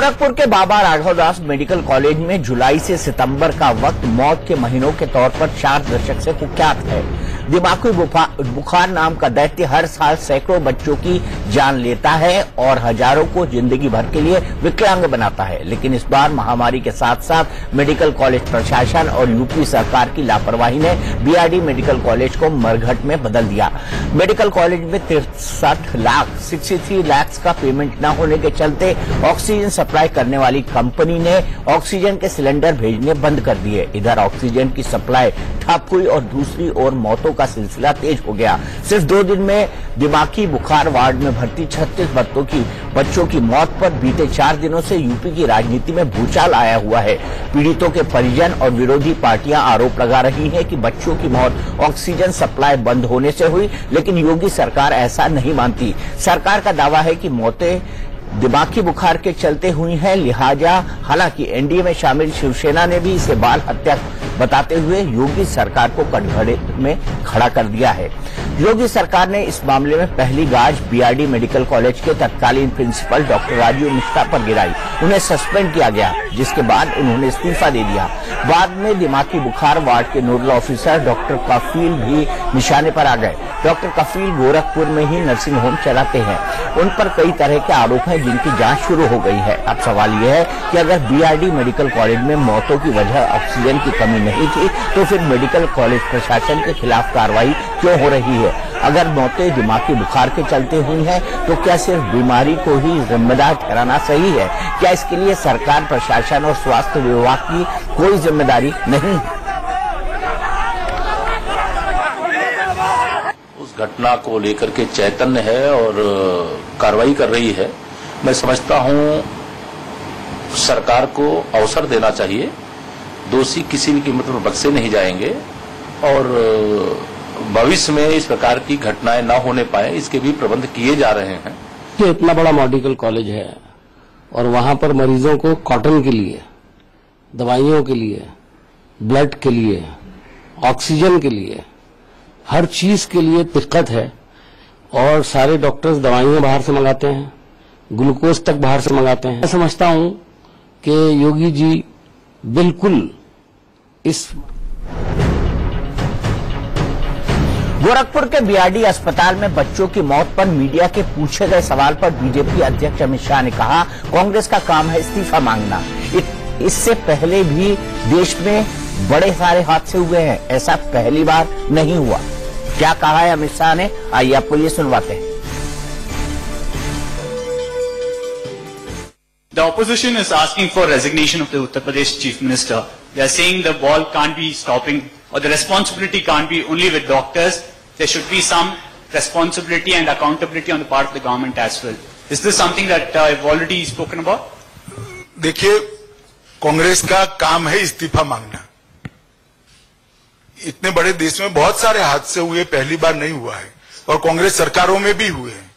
गोरखपुर के Baba Raghavdas medical college में जुलाई से सितंबर का वक्त मौत के महीनों के तौर पर 4 दशक से कुख्यात है। दिमागी बुखार नाम का दैत्य हर साल सैकड़ों बच्चों की जान लेता है और हजारों को जिंदगी भर के लिए विकलांग बनाता है। लेकिन इस बार महामारी के साथ साथ मेडिकल कॉलेज प्रशासन और यूपी सरकार की लापरवाही ने बीआरडी मेडिकल कॉलेज को मरघट में बदल दिया। मेडिकल कॉलेज में 63 लाख का पेमेंट न होने के चलते ऑक्सीजन सप्लाई करने वाली कंपनी ने ऑक्सीजन के सिलेंडर भेजने बंद कर दिए। इधर ऑक्सीजन की सप्लाई ठप हुई और दूसरी ओर मौतों का सिलसिला तेज हो गया। सिर्फ 2 दिन में दिमागी बुखार वार्ड में भर्ती 36 बच्चों की मौत पर बीते 4 दिनों से यूपी की राजनीति में भूचाल आया हुआ है। पीड़ितों के परिजन और विरोधी पार्टियां आरोप लगा रही हैं कि बच्चों की मौत ऑक्सीजन सप्लाई बंद होने से हुई, लेकिन योगी सरकार ऐसा नहीं मानती। सरकार का दावा है कि मौतें दिमागी बुखार के चलते हुई है, लिहाजा हालांकि एनडीए में शामिल शिवसेना ने भी इसे बाल हत्या बताते हुए योगी सरकार को कटघरे में खड़ा कर दिया है। योगी सरकार ने इस मामले में पहली गाज बीआरडी मेडिकल कॉलेज के तत्कालीन प्रिंसिपल डॉक्टर राजीव मिश्रा पर गिराई। उन्हें सस्पेंड किया गया, जिसके बाद उन्होंने इस्तीफा दे दिया। बाद में दिमागी बुखार वार्ड के नोडल ऑफिसर डॉक्टर कफील भी निशाने पर आ गए। डॉक्टर कफील गोरखपुर में ही नर्सिंग होम चलाते हैं। उन पर कई तरह के आरोप हैं जिनकी जांच शुरू हो गई है। अब सवाल यह है कि अगर बीआरडी मेडिकल कॉलेज में मौतों की वजह ऑक्सीजन की कमी नहीं थी, तो फिर मेडिकल कॉलेज प्रशासन के खिलाफ कार्रवाई क्यों हो रही है? अगर मौतें दिमागी बुखार के चलते हुई हैं, तो क्या सिर्फ बीमारी को ही जिम्मेदार ठहराना सही है? क्या इसके लिए सरकार, प्रशासन और स्वास्थ्य विभाग की कोई जिम्मेदारी नहीं? उस घटना को लेकर के चैतन्य है और कार्रवाई कर रही है। मैं समझता हूं सरकार को अवसर देना चाहिए। दोषी किसी भी कीमत पर बख्शे नहीं जाएंगे और भविष्य में इस प्रकार की घटनाएं न होने पाए, इसके भी प्रबंध किए जा रहे हैं। ये इतना बड़ा मेडिकल कॉलेज है और वहां पर मरीजों को कॉटन के लिए, दवाइयों के लिए, ब्लड के लिए, ऑक्सीजन के लिए, हर चीज के लिए दिक्कत है। और सारे डॉक्टर्स दवाइयां बाहर से मंगाते हैं, ग्लूकोज तक बाहर से मंगाते हैं। मैं समझता हूं कि योगी जी बिल्कुल इस गोरखपुर के बीआरडी अस्पताल में बच्चों की मौत पर मीडिया के पूछे गए सवाल पर बीजेपी अध्यक्ष अमित शाह ने कहा, कांग्रेस का काम है इस्तीफा मांगना। इससे पहले भी देश में बड़े सारे हादसे हुए हैं, ऐसा पहली बार नहीं हुआ। क्या कहा है अमित शाह ने, आइए आपको ये सुनवाते हैं। The opposition is asking for resignation of the Uttar Pradesh Chief Minister. They are saying the ball can't be stopping or the responsibility can't be only with doctors. There should be some responsibility and accountability on the part of the government as well. Is this something that I've already spoken about? देखिए, कांग्रेस का काम है इस्तीफा मांगना। इतने बड़े देश में बहुत सारे हादसे हुए, पहली बार नहीं हुआ है और कांग्रेस सरकारों में भी हुए हैं।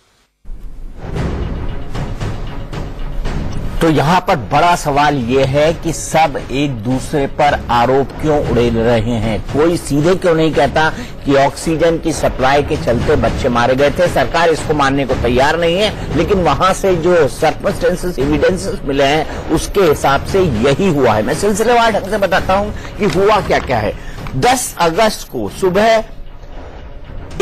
तो यहां पर बड़ा सवाल यह है कि सब एक दूसरे पर आरोप क्यों उड़ेल रहे हैं? कोई सीधे क्यों नहीं कहता कि ऑक्सीजन की सप्लाई के चलते बच्चे मारे गए थे? सरकार इसको मानने को तैयार नहीं है, लेकिन वहां से जो सर्कमस्टेंसेस, एविडेंसेस मिले हैं, उसके हिसाब से यही हुआ है। मैं सिलसिलेवार ढंग से बताता हूं कि हुआ क्या क्या है। 10 अगस्त को सुबह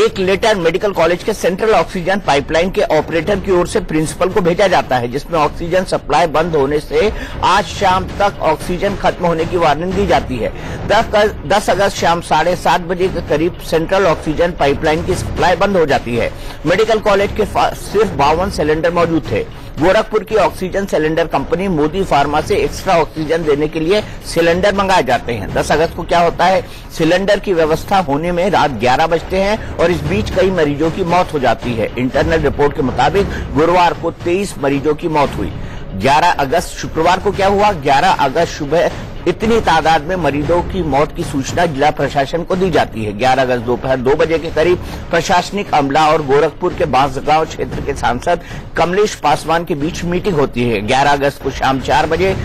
एक लेटर मेडिकल कॉलेज के सेंट्रल ऑक्सीजन पाइपलाइन के ऑपरेटर की ओर से प्रिंसिपल को भेजा जाता है, जिसमें ऑक्सीजन सप्लाई बंद होने से आज शाम तक ऑक्सीजन खत्म होने की वार्निंग दी जाती है। 10 अगस्त शाम 7:30 बजे के करीब सेंट्रल ऑक्सीजन पाइपलाइन की सप्लाई बंद हो जाती है। मेडिकल कॉलेज के सिर्फ 52 सिलेंडर मौजूद थे। गोरखपुर की oxygen cylinder company Modi pharma से एक्स्ट्रा ऑक्सीजन देने के लिए सिलेंडर मंगाए जाते हैं। 10 अगस्त को क्या होता है, सिलेंडर की व्यवस्था होने में रात 11 बजते हैं और इस बीच कई मरीजों की मौत हो जाती है। इंटरनल रिपोर्ट के मुताबिक गुरुवार को 23 मरीजों की मौत हुई। 11 अगस्त शुक्रवार को क्या हुआ, 11 अगस्त सुबह इतनी तादाद में मरीजों की मौत की सूचना जिला प्रशासन को दी जाती है। 11 अगस्त दोपहर 2 बजे के करीब प्रशासनिक अमला और गोरखपुर के बांसगांव क्षेत्र के सांसद कमलेश पासवान के बीच मीटिंग होती है। 11 अगस्त को शाम 4 बजे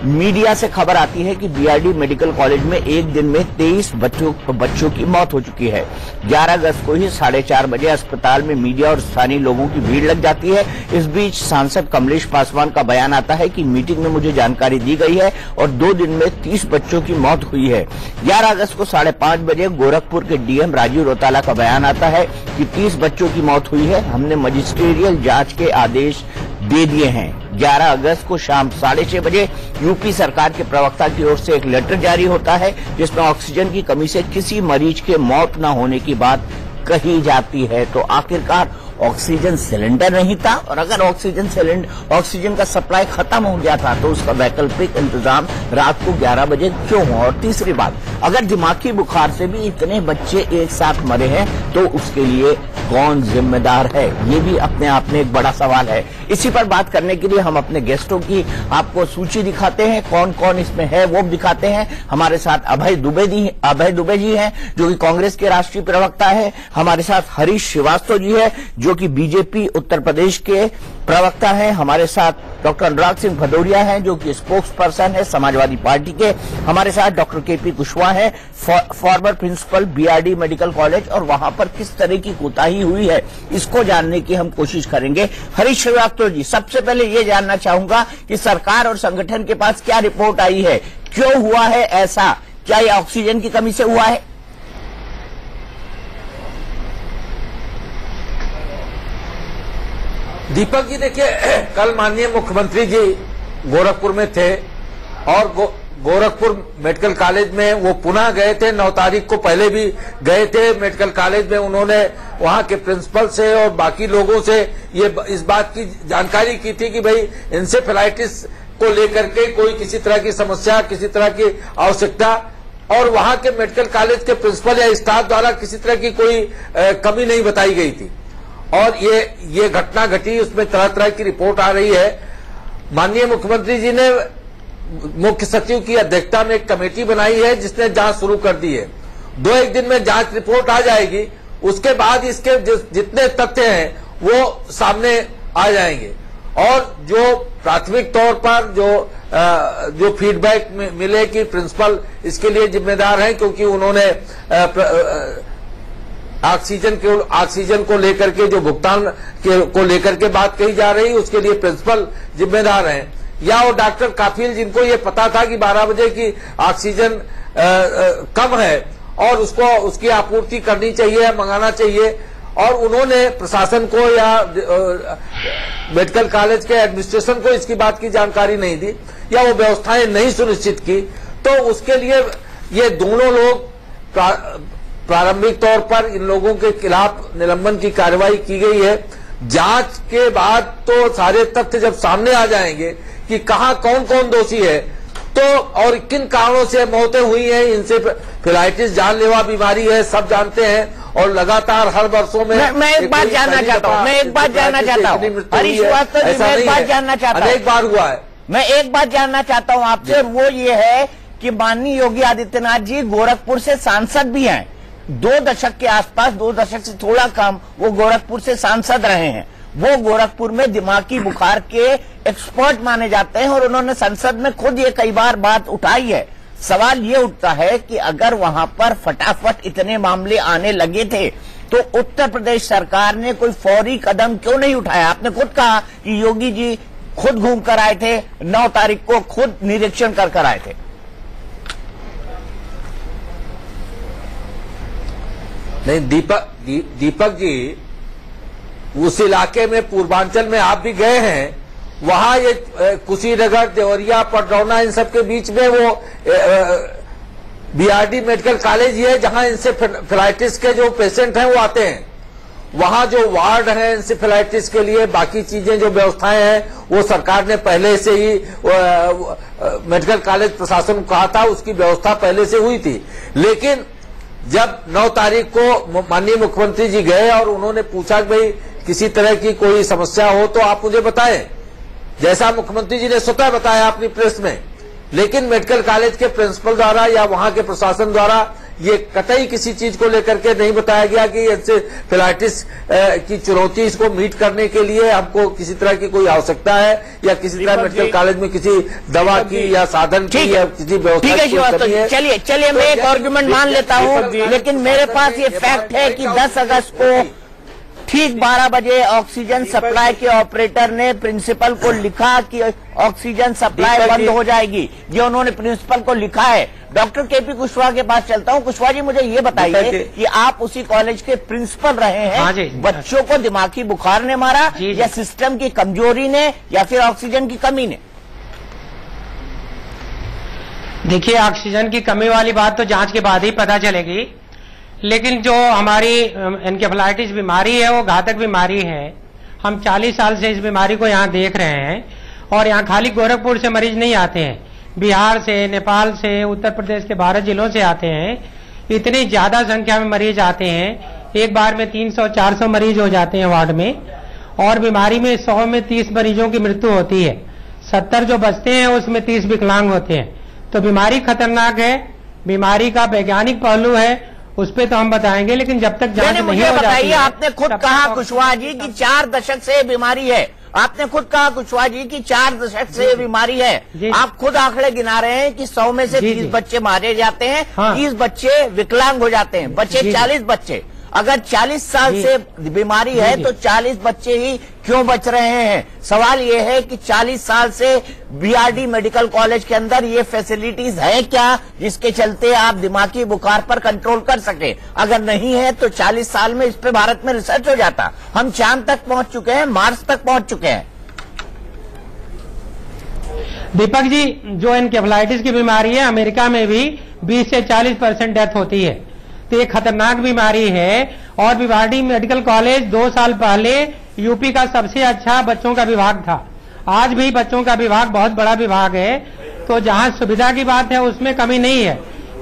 मीडिया से खबर आती है कि बीआरडी मेडिकल कॉलेज में एक दिन में 23 बच्चों की मौत हो चुकी है। 11 अगस्त को ही 4:30 बजे अस्पताल में मीडिया और स्थानीय लोगों की भीड़ लग जाती है। इस बीच सांसद कमलेश पासवान का बयान आता है कि मीटिंग में मुझे जानकारी दी गई है और 2 दिन में 30 बच्चों की मौत हुई है। 11 अगस्त को 5:30 बजे गोरखपुर के डीएम राजीव रौताला का बयान आता है कि 30 बच्चों की मौत हुई है। हमने मजिस्ट्रियल जांच के आदेश दे दिए हैं। 11 अगस्त को शाम 6:30 बजे यूपी सरकार के प्रवक्ता की ओर से एक लेटर जारी होता है जिसमें ऑक्सीजन की कमी से किसी मरीज के मौत न होने की बात कही जाती है। तो आखिरकार ऑक्सीजन सिलेंडर नहीं था, और अगर ऑक्सीजन का सप्लाई खत्म हो गया था तो उसका वैकल्पिक इंतजाम रात को 11 बजे क्यों हुआ। और तीसरी बात, अगर दिमागी बुखार से भी इतने बच्चे एक साथ मरे हैं तो उसके लिए कौन जिम्मेदार है, ये भी अपने आप में एक बड़ा सवाल है। इसी पर बात करने के लिए हम अपने गेस्टों की आपको सूची दिखाते हैं, कौन कौन इसमें है वो दिखाते हैं। हमारे साथ अभय दुबे जी हैं जो कि कांग्रेस के राष्ट्रीय प्रवक्ता है। हमारे साथ हरीश श्रीवास्तव जी है जो कि बीजेपी उत्तर प्रदेश के प्रवक्ता हैं। हमारे साथ डॉक्टर अनुराग सिंह भदौरिया हैं जो कि स्पोक्स पर्सन है समाजवादी पार्टी के। हमारे साथ डॉक्टर केपी कुशवाहा है, former principal BRD medical college, और वहां पर किस तरह की कोताही हुई है इसको जानने की हम कोशिश करेंगे। हरीश श्रीवास्तव जी, सबसे पहले ये जानना चाहूंगा कि सरकार और संगठन के पास क्या रिपोर्ट आई है, क्यों हुआ है ऐसा, क्या यह ऑक्सीजन की कमी से हुआ है? दीपक जी, देखिए, कल माननीय मुख्यमंत्री जी गोरखपुर में थे और गोरखपुर मेडिकल कॉलेज में वो पुनः गए थे। 9 तारीख को पहले भी गए थे मेडिकल कॉलेज में। उन्होंने वहां के प्रिंसिपल से और बाकी लोगों से ये इस बात की जानकारी की थी कि भाई इंसेफेलाइटिस को लेकर के कोई किसी तरह की समस्या, किसी तरह की आवश्यकता, और वहां के मेडिकल कॉलेज के प्रिंसिपल या स्टाफ द्वारा किसी तरह की कोई कमी नहीं बताई गई थी। और ये घटना घटी, उसमें तरह तरह की रिपोर्ट आ रही है। माननीय मुख्यमंत्री जी ने मुख्य सचिव की अध्यक्षता में एक कमेटी बनाई है जिसने जांच शुरू कर दी है। 2-1 दिन में जांच रिपोर्ट आ जाएगी, उसके बाद इसके जितने तथ्य हैं वो सामने आ जाएंगे। और जो प्राथमिक तौर पर जो फीडबैक मिले कि प्रिंसिपल इसके लिए जिम्मेदार हैं, क्योंकि उन्होंने ऑक्सीजन को लेकर के जो भुगतान को लेकर के बात कही जा रही, उसके लिए प्रिंसिपल जिम्मेदार हैं, या वो डॉक्टर काफिल जिनको ये पता था कि 12 बजे की ऑक्सीजन कम है और उसकी आपूर्ति करनी चाहिए, मंगाना चाहिए, और उन्होंने प्रशासन को या मेडिकल कॉलेज के एडमिनिस्ट्रेशन को इसकी बात की जानकारी नहीं दी या वो व्यवस्थाएं नहीं सुनिश्चित की, तो उसके लिए ये दोनों लोग प्रारंभिक तौर पर इन लोगों के खिलाफ निलंबन की कार्रवाई की गई है। जांच के बाद तो सारे तथ्य जब सामने आ जाएंगे कि कहां कौन कौन दोषी है तो और किन कारणों से मौतें हुई हैं, इंसेफेलाइटिस जानलेवा बीमारी है, सब जानते हैं, और लगातार हर वर्षों में मैं एक बात जानना चाहता हूं, हरीश श्रीवास्तव जी, मैं एक बात जानना चाहता हूं, अनेक बार हुआ है। मैं एक बात जानना चाहता हूं आपसे, वो ये है कि माननीय योगी आदित्यनाथ जी गोरखपुर से सांसद भी हैं। 2 दशक के आसपास, 2 दशक से थोड़ा कम, वो गोरखपुर से सांसद रहे हैं। वो गोरखपुर में दिमागी बुखार के एक्सपर्ट माने जाते हैं और उन्होंने संसद में खुद ये कई बार बात उठाई है। सवाल ये उठता है कि अगर वहां पर फटाफट इतने मामले आने लगे थे तो उत्तर प्रदेश सरकार ने कोई फौरी कदम क्यों नहीं उठाया? आपने खुद कहा कि योगी जी खुद घूम कर आए थे, 9 तारीख को खुद निरीक्षण कर आए थे। नहीं, दीपक जी, उस इलाके में पूर्वांचल में आप भी गए हैं, वहां ये कुशीनगर, देवरिया, पडरौना, इन सब के बीच में वो बीआरडी मेडिकल कॉलेज ही है जहां इंसेफेलाइटिस के जो पेशेंट हैं वो आते हैं। वहां जो वार्ड है इंसेफेलाइटिस के लिए, बाकी चीजें जो व्यवस्थाएं हैं वो सरकार ने पहले से ही मेडिकल कॉलेज प्रशासन को कहा था, उसकी व्यवस्था पहले से हुई थी। लेकिन जब 9 तारीख को माननीय मुख्यमंत्री जी गए और उन्होंने पूछा कि भाई किसी तरह की कोई समस्या हो तो आप मुझे बताएं, जैसा मुख्यमंत्री जी ने स्वतः बताया अपनी प्रेस में, लेकिन मेडिकल कॉलेज के प्रिंसिपल द्वारा या वहां के प्रशासन द्वारा ये कतई किसी चीज को लेकर के नहीं बताया गया कि एन्सेफेलाइटिस की चुनौती इसको मीट करने के लिए हमको किसी तरह की कोई आवश्यकता है या किसी तरह मेडिकल कॉलेज में किसी दवा की या साधन की या किसी व्यवस्था की है। चलिए मैं एक आर्गुमेंट मान लेता हूँ, लेकिन मेरे पास ये फैक्ट है कि 10 अगस्त को ठीक 12 बजे ऑक्सीजन सप्लाई के ऑपरेटर ने प्रिंसिपल को लिखा कि ऑक्सीजन सप्लाई बंद हो जाएगी। ये उन्होंने प्रिंसिपल को लिखा है। डॉक्टर केपी कुशवाहा के पास चलता हूँ। कुशवाहा जी, मुझे ये बताइए कि आप उसी कॉलेज के प्रिंसिपल रहे हैं। हाँ जी, बच्चों को दिमागी बुखार ने मारा या सिस्टम की कमजोरी ने या फिर ऑक्सीजन की कमी ने? देखिए, ऑक्सीजन की कमी वाली बात तो जांच के बाद ही पता चलेगी, लेकिन जो हमारी एन्केफेलाइटिस बीमारी है वो घातक बीमारी है। हम 40 साल से इस बीमारी को यहाँ देख रहे हैं और यहाँ खाली गोरखपुर से मरीज नहीं आते हैं, बिहार से, नेपाल से, उत्तर प्रदेश के 12 जिलों से आते हैं। इतनी ज्यादा संख्या में मरीज आते हैं, एक बार में 300-400 मरीज हो जाते हैं वार्ड में, और बीमारी में 100 में 30 मरीजों की मृत्यु होती है। 70 जो बचते हैं उसमें 30 विकलांग होते हैं। तो बीमारी खतरनाक है, बीमारी का वैज्ञानिक पहलू है, उस पे तो हम बताएंगे, लेकिन जब तक जांच नहीं हो जाती है। आपने खुद कहा कुशवाहा जी कि 4 दशक से बीमारी है। आपने खुद कहा कुशवाहा जी की 4 दशक से बीमारी है। आप खुद आंकड़े गिना रहे हैं कि 100 में से 30 बच्चे मारे जाते हैं, 30 बच्चे विकलांग हो जाते हैं, बच्चे 40 बच्चे। अगर 40 साल से बीमारी है तो 40 बच्चे ही क्यों बच रहे हैं? सवाल ये है कि 40 साल से बीआरडी मेडिकल कॉलेज के अंदर ये फैसिलिटीज है क्या जिसके चलते आप दिमागी बुखार पर कंट्रोल कर सके? अगर नहीं है तो 40 साल में इस पे भारत में रिसर्च हो जाता। हम चांद तक पहुंच चुके हैं, मार्स तक पहुंच चुके हैं। दीपक जी, जो एन्केफेलाइटिस की बीमारी है, अमेरिका में भी 20 से 40% डेथ होती है। तो ये खतरनाक बीमारी है। और बीआरडी मेडिकल कॉलेज 2 साल पहले यूपी का सबसे अच्छा बच्चों का विभाग था। आज भी बच्चों का विभाग बहुत बड़ा विभाग है। तो जहां सुविधा की बात है उसमें कमी नहीं है।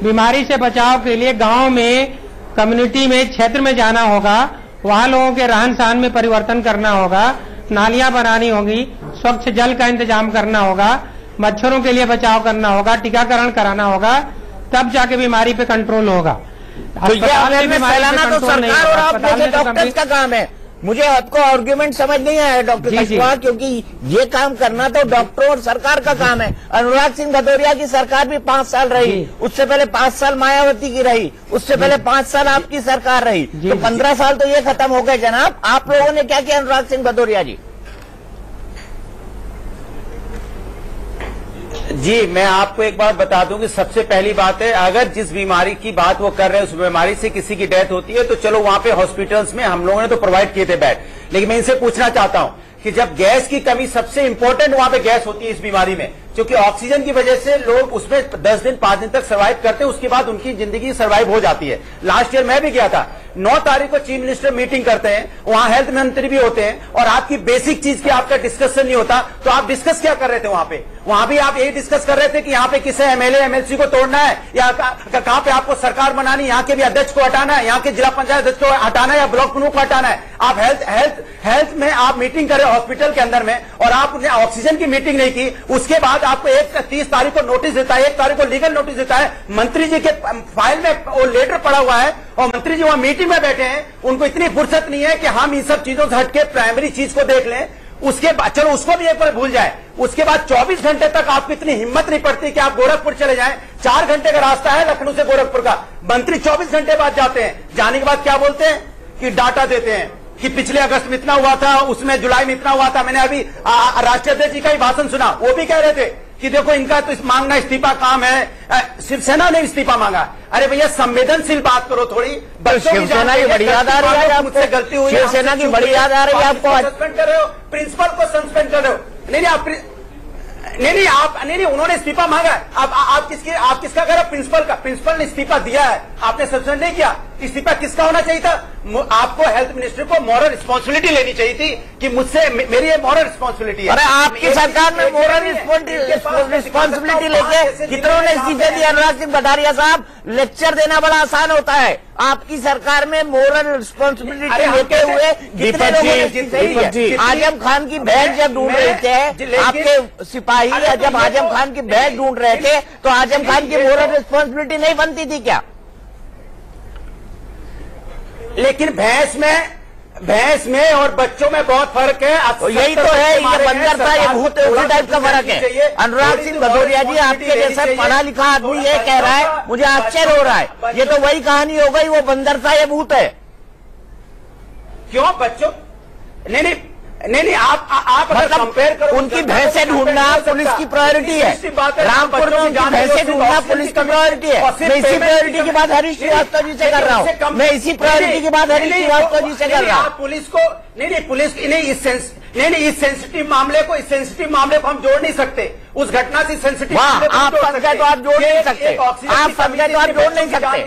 बीमारी से बचाव के लिए गांव में, कम्युनिटी में, क्षेत्र में जाना होगा, वहां लोगों के रहन सहन में परिवर्तन करना होगा, नालियां बनानी होगी, स्वच्छ जल का इंतजाम करना होगा, मच्छरों के लिए बचाव करना होगा, टीकाकरण कराना होगा, तब जाके बीमारी पे कंट्रोल होगा। तो ये अवेयरनेस फैलाना तो सरकार और आप जैसे डॉक्टर्स का काम है। मुझे आपको आर्ग्यूमेंट समझ नहीं आया डॉक्टर कुशवाहा, क्योंकि ये काम करना तो डॉक्टर और सरकार का काम है। अनुराग सिंह भदौरिया की सरकार भी 5 साल रही, उससे पहले 5 साल मायावती की रही, उससे पहले 5 साल आपकी सरकार रही, तो 15 साल तो ये खत्म हो गए। जनाब, आप लोगों ने क्या किया अनुराग सिंह भदौरिया जी? जी, मैं आपको एक बात बता दूं कि सबसे पहली बात है, अगर जिस बीमारी की बात वो कर रहे हैं उस बीमारी से किसी की डेथ होती है तो चलो वहां पे हॉस्पिटल्स में हम लोगों ने तो प्रोवाइड किए थे बेड, लेकिन मैं इनसे पूछना चाहता हूं कि जब गैस की कमी, सबसे इंपॉर्टेंट वहां पे गैस होती है इस बीमारी में, क्योंकि ऑक्सीजन की वजह से लोग उसमें 10 दिन 5 दिन तक सर्वाइव करते हैं, उसके बाद उनकी जिंदगी सर्वाइव हो जाती है। लास्ट ईयर मैं भी गया था, 9 तारीख को चीफ मिनिस्टर मीटिंग करते हैं, वहां हेल्थ मंत्री भी होते हैं, और आपकी बेसिक चीज की आपका डिस्कशन नहीं होता, तो आप डिस्कस क्या कर रहे थे वहां पे? वहां भी आप यही डिस्कस कर रहे थे कि यहाँ पे किसे एमएलए एमएलसी को तोड़ना है, या कहां पे आपको सरकार बनानी, यहाँ के भी अध्यक्ष को हटाना है, यहाँ के जिला पंचायत अध्यक्ष को हटाना है या ब्लॉक प्रमुख को हटाना है। आप हेल्थ में आप मीटिंग कर रहे हो हॉस्पिटल के अंदर में, और आपने ऑक्सीजन की मीटिंग नहीं की। उसके बाद आपको 30 तारीख को नोटिस देता है, 1 तारीख को लीगल नोटिस देता है, मंत्री जी के फाइल में वो लेटर पड़ा हुआ है, और मंत्री जी वहां मीटिंग में बैठे हैं, उनको इतनी फुर्सत नहीं है कि हम इन सब चीजों से हटके प्राइमरी चीज को देख लें। उसके बाद चलो उसको भी एक बार भूल जाए, उसके बाद 24 घंटे तक आपको इतनी हिम्मत नहीं पड़ती कि आप गोरखपुर चले जाएं। 4 घंटे का रास्ता है लखनऊ से गोरखपुर का, मंत्री 24 घंटे बाद जाते हैं, जाने के बाद क्या बोलते हैं कि डाटा देते हैं कि पिछले अगस्त में इतना हुआ था, उसमें जुलाई में इतना हुआ था। मैंने अभी राष्ट्रीय अध्यक्ष जी का ही भाषण सुना, वो भी कह रहे थे कि देखो इनका तो मांगना इस्तीफा काम है, शिवसेना ने इस्तीफा मांगा। अरे भैया, संवेदनशील बात करो थोड़ी। शिवसेना की बड़ी याद आ रही है, मुझसे गलती हुई, शिवसेना की बड़ी याद आ रही है आपको। सस्पेंड कर रहे हो, प्रिंसिपल को सस्पेंड कर रहे हो। नहीं, उन्होंने इस्तीफा मांगा है। आप किसका कह रहे हो? प्रिंसिपल का। प्रिंसिपल ने इस्तीफा दिया है, आपने सस्पेंड नहीं किया। इस्तीफा किसका होना चाहिए था? आपको हेल्थ मिनिस्टर को मॉरल रिस्पॉन्सिबिलिटी लेनी चाहिए थी कि मुझसे मेरी ये मॉरल रिस्पॉन्सिबिलिटी है। अरे आपकी सरकार में मॉरल रिस्पॉन्सिबिलिटी लेके कितनों ने इस्तीफे दिए? अनुराग सिंह भदौरिया साहब, लेक्चर देना बड़ा आसान होता है, आपकी सरकार में मॉरल रिस्पॉन्सिबिलिटी लेते हुए कितने लोगों ने इस्तीफे दिए? आजम खान की बहन जब ढूंढ रहे थे आपके सिपाही, जब आजम खान की बहन ढूंढ रहे थे तो आजम खान की मॉरल रिस्पॉन्सिबिलिटी नहीं बनती थी क्या? लेकिन भैंस में और बच्चों में बहुत फर्क है। तो यही तो है, ये बंदर था, ये भूत है, उसी टाइप का फर्क है। अनुराग सिंह भदौरिया जी, आपके जैसा पढ़ा लिखा आदमी ये कह रहा है, मुझे आश्चर्य हो रहा है। ये तो वही कहानी हो गई, वो बंदर था, ये भूत है। क्यों बच्चों? नहीं, आप अगर कंपेयर करो, उनकी भैंसे ढूंढना पुलिस की प्रायोरिटी है। रामपुर में उनकी भैंसे ढूंढना पुलिस की प्रायोरिटी है। मैं इसी प्रायोरिटी की बात हरीश श्रीवास्तव जी से कर रहा हूँ। मैं इसी प्रायोरिटी की बात हरीश श्रीवास्तव जी से कर रहा हूँ। पुलिस को इस सेंसिटिव मामले को हम जोड़ नहीं सकते। उस घटना से सेंसिटिव आप फंस गए तो आप जोड़ नहीं सकते। आप फंस गए तो आप जोड़ नहीं सकते।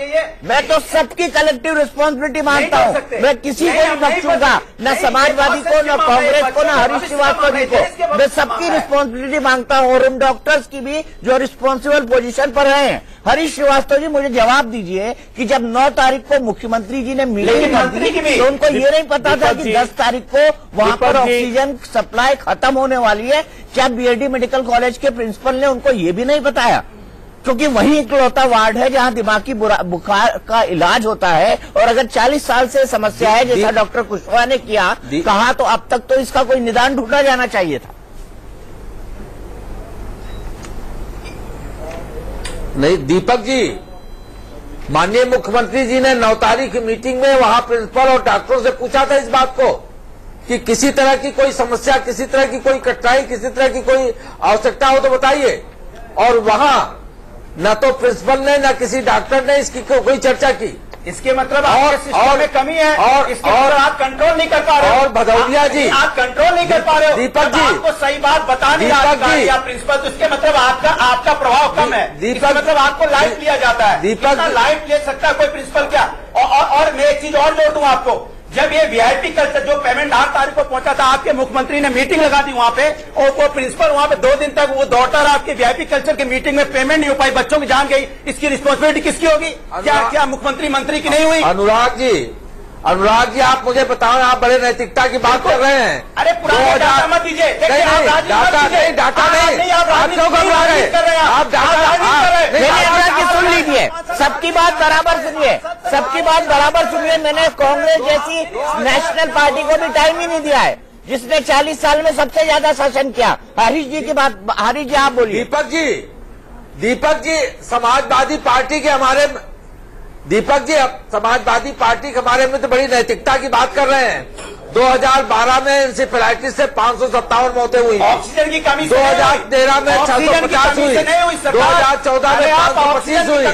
मैं तो सबकी कलेक्टिव रिस्पॉन्सिबिलिटी मानता हूँ। मैं किसी को नहीं बख्शूंगा, न समाजवादी को, न कांग्रेस को, न हरीश श्रीवास्तव जी को। मैं सबकी रिस्पॉन्सिबिलिटी मांगता हूँ, और उन डॉक्टर्स की भी जो रिस्पॉन्सिबल पोजीशन पर हैं। हरीश श्रीवास्तव जी, मुझे जवाब दीजिए कि जब 9 तारीख को मुख्यमंत्री जी ने मीटिंग की तो उनको ये नहीं पता था कि 10 तारीख को वहां पर ऑक्सीजन सप्लाई खत्म होने वाली है? क्या बीएडी मेडिकल कॉलेज के प्रिंसिपल ने उनको ये भी नहीं बताया? क्योंकि वही इकलौता वार्ड है जहां दिमागी बुखार का इलाज होता है, और अगर 40 साल से समस्या है, जैसा डॉक्टर कुशवाहा ने कहा, तो अब तक तो इसका कोई निदान ढूंढा जाना चाहिए था। नहीं दीपक जी, माननीय मुख्यमंत्री जी ने 9 तारीख की मीटिंग में वहां प्रिंसिपल और डॉक्टरों से पूछा था इस बात को कि किसी तरह की कोई समस्या, किसी तरह की कोई कठिनाई, किसी तरह की कोई आवश्यकता हो तो बताइए। और वहां न तो प्रिंसिपल ने न किसी डॉक्टर ने इसकी कोई चर्चा की। इसके मतलब आपके सिस्टम में कमी है, और इसके मतलब आप कंट्रोल नहीं कर पा रहे। और भदौरिया जी, आप कंट्रोल नहीं कर पा रहे हो। दीपक जी, आपको सही बात बता नहीं रहा प्रिंसिपल, तो इसके मतलब आपका प्रभाव कम है। दीपक, मतलब आपको लाइफ लिया जाता है। दीपक, लाइफ ले सकता है कोई प्रिंसिपल क्या? और मैं एक चीज और जोड़ दूं आपको, जब ये वीआईपी कल्चर जो पेमेंट 8 तारीख को पहुंचा था, आपके मुख्यमंत्री ने मीटिंग लगा दी वहां पे, और वो प्रिंसिपल वहां पे 2 दिन तक वो दौड़ता रहा। आपके वीआईपी कल्चर की मीटिंग में पेमेंट नहीं हो पाई, बच्चों की जान गई। इसकी रिस्पॉन्सिबिलिटी किसकी होगी? क्या मुख्यमंत्री मंत्री की नहीं हुई? अनुराग जी, आप मुझे बताओ, आप बड़े नैतिकता की बात कर रहे हैं। अरे पुराना डाटा मत दीजिए। डाटा नहीं, आप क्यों घबरा रहे? आप डाटा सुन लीजिए, सबकी बात बराबर सुनिए, सबकी बात बराबर सुनिए। मैंने कांग्रेस जैसी नेशनल पार्टी को भी टाइम ही नहीं दिया है, जिसने 40 साल में सबसे ज्यादा शासन किया। हरीश जी की बात, हरीश जी आप बोलिए। दीपक जी, समाजवादी पार्टी के हमारे में तो बड़ी नैतिकता की बात कर रहे हैं। 2012 में इंसेफेलाइटिस से 557 मौतें हुई। ऑक्सीजन की कमी 2013 में 650 हुई। 2014 में 525 हुई।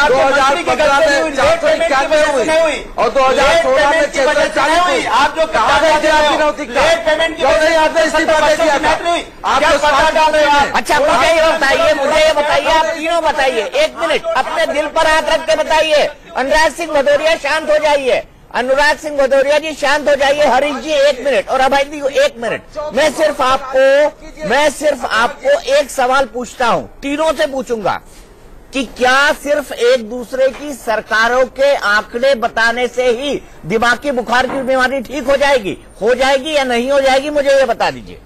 2015 में 491 हुई, और 2016 में 640 हुई। आप जो कहा गए थे आपकी नैतिकता? पेमेंट क्यों नहीं आपने इस्तीफा दे दिया था? अच्छा, मुझे ये बताइए, आप तीनों बताइए, 1 मिनट अपने दिल पर हाथ रख के बताइए। अनुराग सिंह भदौरिया शांत हो जाइए, अनुराग सिंह भदौरिया जी शांत हो जाइए। हरीश जी 1 मिनट, और अभय जी 1 मिनट। मैं सिर्फ आपको एक सवाल पूछता हूँ, तीनों से पूछूंगा कि क्या सिर्फ एक दूसरे की सरकारों के आंकड़े बताने से ही दिमागी बुखार की बीमारी ठीक हो जाएगी या नहीं हो जाएगी? मुझे ये बता दीजिए।